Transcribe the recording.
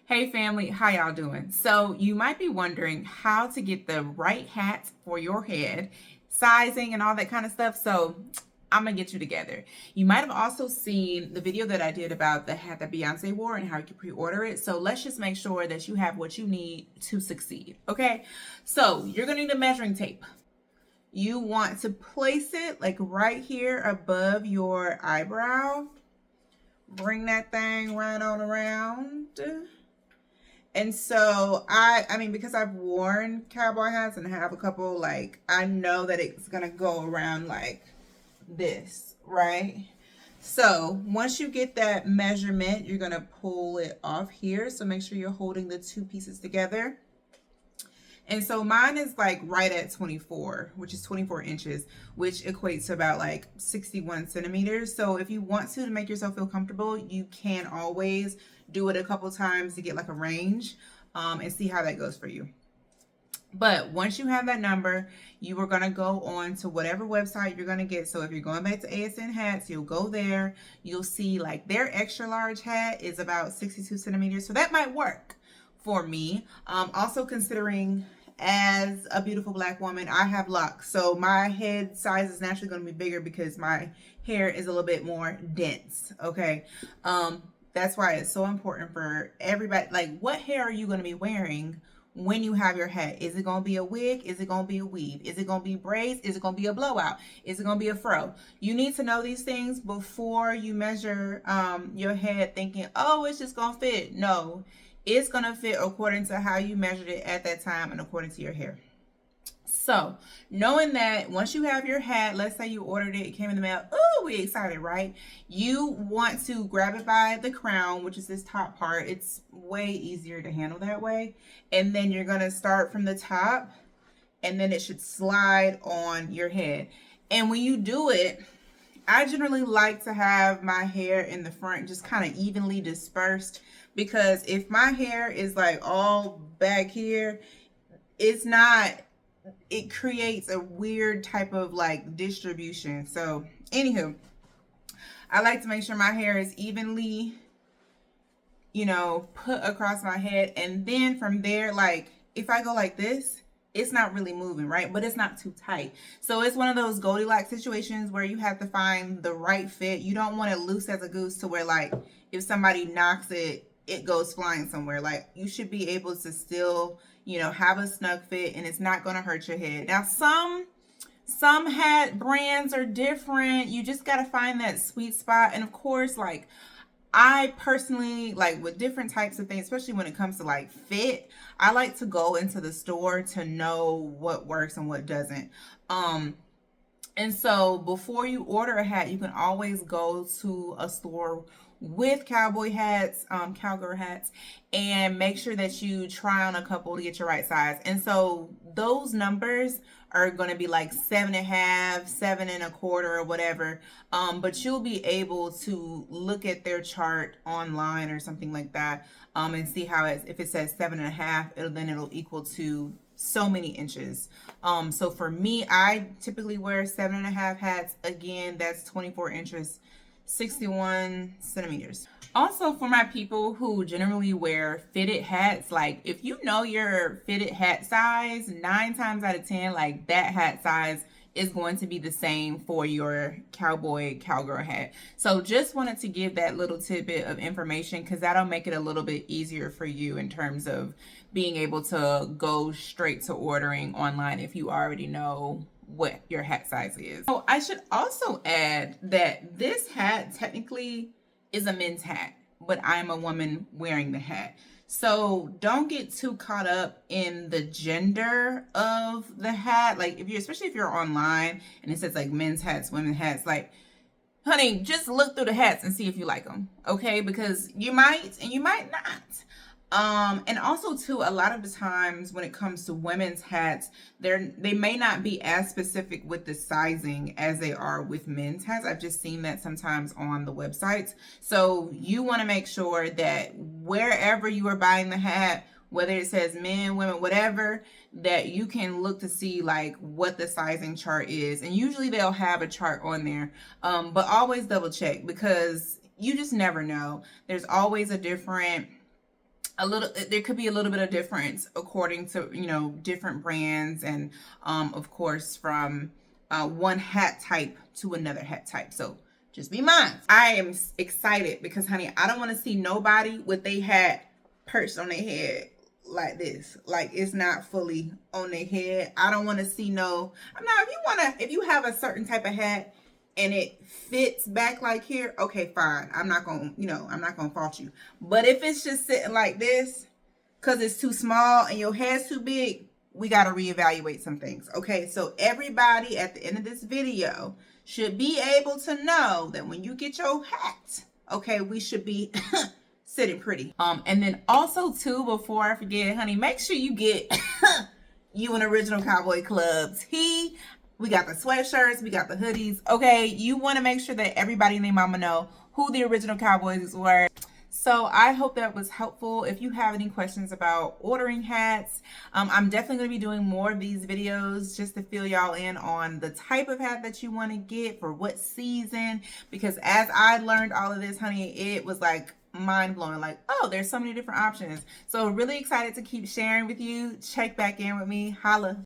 Hey family, how y'all doing? So you might be wondering how to get the right hat for your head, sizing and all that kind of stuff. So I'm gonna get you together. You might have also seen the video that I did about the hat that Beyonce wore and how you can pre-order it. So let's just make sure that you have what you need to succeed. Okay, so you're gonna need a measuring tape. You want to place it like right here above your eyebrow. Bring that thing right on around. And so I mean, because I've worn cowboy hats and have a couple, like, I know that it's gonna go around like this, right? So once you get that measurement, you're gonna pull it off here. So make sure you're holding the two pieces together. And so mine is like right at 24, which is 24 inches, which equates to about like 61 centimeters. So if you want to make yourself feel comfortable, you can always do it a couple times to get like a range and see how that goes for you. But once you have that number, you are going to go on to whatever website you're going to get. So if you're going back to ASN Hats, you'll go there. You'll see like their extra large hat is about 62 centimeters. So that might work for me. Also considering as a beautiful black woman, I have locks. So my head size is naturally going to be bigger because my hair is a little bit more dense. Okay. That's why it's so important for everybody. Like, what hair are you going to be wearing when you have your hat? Is it going to be a wig? Is it going to be a weave? Is it going to be braids? Is it going to be a blowout? Is it going to be a fro? You need to know these things before you measure your head thinking, oh, it's just going to fit. No, it's going to fit according to how you measured it at that time and according to your hair. So knowing that once you have your hat, let's say you ordered it, it came in the mail. Oh, we excited, right? You want to grab it by the crown, which is this top part. It's way easier to handle that way. And then you're going to start from the top and then it should slide on your head. And when you do it, I generally like to have my hair in the front just kind of evenly dispersed, because if my hair is like all back here, it's not, it creates a weird type of like distribution. So anywho, I like to make sure my hair is evenly, put across my head. And then from there, like if I go like this, it's not really moving, right? But it's not too tight. So it's one of those Goldilocks situations where you have to find the right fit. You don't want it loose as a goose to where like if somebody knocks it, it goes flying somewhere. Like you should be able to still, have a snug fit and it's not going to hurt your head. Now, some hat brands are different. You just got to find that sweet spot. And of course, like I personally, like with different types of things, especially when it comes to like fit, I like to go into the store to know what works and what doesn't. And so before you order a hat, you can always go to a store with cowboy hats, cowgirl hats, and make sure that you try on a couple to get your right size. And so those numbers are going to be like 7.5, 7.25, or whatever. But you'll be able to look at their chart online or something like that, and see how if it says 7.5, then it'll equal to so many inches. So for me, I typically wear 7.5 hats. Again, that's 24 inches, 61 centimeters. Also, for my people who generally wear fitted hats, like if you know your fitted hat size, 9 times out of 10, like that hat size is going to be the same for your cowgirl hat. So just wanted to give that little tidbit of information because that'll make it a little bit easier for you in terms of being able to go straight to ordering online if you already know what your hat size is. So I should also add that this hat technically is a men's hat, but I'm a woman wearing the hat. So don't get too caught up in the gender of the hat. Like especially if you're online and it says like men's hats, women's hats, like honey, just look through the hats and see if you like them. Okay. Because you might and you might not. And also too, a lot of the times when it comes to women's hats, they may not be as specific with the sizing as they are with men's hats. I've just seen that sometimes on the websites. So you want to make sure that wherever you are buying the hat, whether it says men, women, whatever, that you can look to see like what the sizing chart is. And usually they'll have a chart on there, but always double check because you just never know. There's always a different there could be a little bit of difference according to, you know, different brands, and of course from one hat type to another hat type. So just be mindful. I am excited because, honey, I don't want to see nobody with their hat perched on their head like this, like it's not fully on their head. I don't want to see no. Now if you have a certain type of hat and it fits back like here, okay, fine. I'm not gonna, you know, I'm not gonna fault you. But if it's just sitting like this because it's too small and your head's too big, we got to reevaluate some things. Okay, so everybody at the end of this video should be able to know that when you get your hat, okay, we should be sitting pretty. And then also too, before I forget, honey, make sure you get you an original Cowboy Club tee. We got the sweatshirts, we got the hoodies. Okay, you want to make sure that everybody and their mama know who the original Cowboys were. So I hope that was helpful. If you have any questions about ordering hats, I'm definitely going to be doing more of these videos just to fill y'all in on the type of hat that you want to get for what season. Because as I learned all of this, honey, it was like mind-blowing. Like, oh, there's so many different options. So really excited to keep sharing with you. Check back in with me. Holla.